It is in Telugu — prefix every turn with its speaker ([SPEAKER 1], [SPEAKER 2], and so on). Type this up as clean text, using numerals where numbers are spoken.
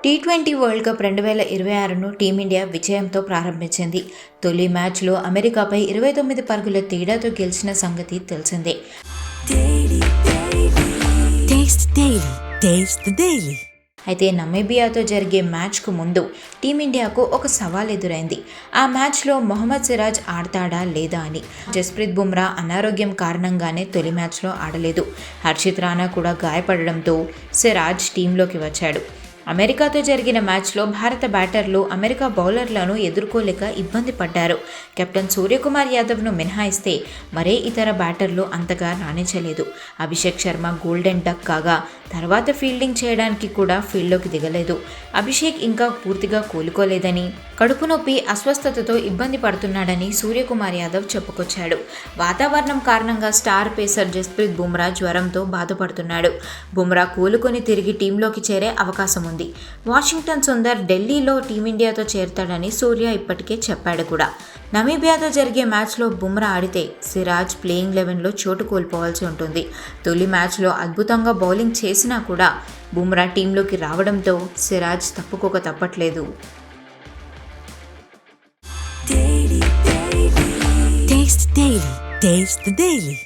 [SPEAKER 1] టీ20 వరల్డ్ కప్ 2026ను టీమిండియా విజయంతో ప్రారంభించింది. తొలి మ్యాచ్లో అమెరికాపై 29 పరుగుల తేడాతో గెలిచిన సంగతి తెలిసిందే. అయితే నమీబియాతో జరిగే మ్యాచ్కు ముందు టీమిండియాకు ఒక సవాల్ ఎదురైంది. ఆ మ్యాచ్లో మొహమ్మద్ సిరాజ్ ఆడతాడా లేదా అని. జస్ప్రీత్ బుమ్రా అనారోగ్యం కారణంగానే తొలి మ్యాచ్లో ఆడలేదు. హర్షిత్ రాణా కూడా గాయపడడంతో సిరాజ్ టీంలోకి వచ్చాడు. అమెరికాతో జరిగిన మ్యాచ్లో భారత బ్యాటర్లు అమెరికా బౌలర్లను ఎదుర్కోలేక ఇబ్బంది పడ్డారు. కెప్టెన్ సూర్యకుమార్ యాదవ్ను మినహాయిస్తే మరే ఇతర బ్యాటర్లు అంతగా రాణించలేదు. అభిషేక్ శర్మ గోల్డెన్ డక్ కాగా తర్వాత ఫీల్డింగ్ చేయడానికి కూడా ఫీల్డ్లోకి దిగలేదు. అభిషేక్ ఇంకా పూర్తిగా కోలుకోలేదని, కడుపు నొప్పి అస్వస్థతతో ఇబ్బంది పడుతున్నాడని సూర్యకుమార్ యాదవ్ చెప్పుకొచ్చాడు. వాతావరణం కారణంగా స్టార్ పేసర్ జస్ప్రీత్ బుమ్రా జ్వరంతో బాధపడుతున్నాడు. బుమ్రా కోలుకొని తిరిగి టీంలోకి చేరే అవకాశం ఉంది. వాషింగ్టన్ సుందర్ ఢిల్లీలో టీమిండియాతో చేరతాడని సూర్య ఇప్పటికే చెప్పాడు కూడా. నమీబియాతో జరిగే మ్యాచ్లో బుమ్రా ఆడితే సిరాజ్ ప్లేయింగ్ 11లో చోటు కోల్పోవాల్సి ఉంటుంది. తొలి మ్యాచ్లో అద్భుతంగా బౌలింగ్ చేసినా కూడా బుమ్రా టీంలోకి రావడంతో సిరాజ్ తప్పుకోక తప్పట్లేదు.
[SPEAKER 2] Taste the Daily.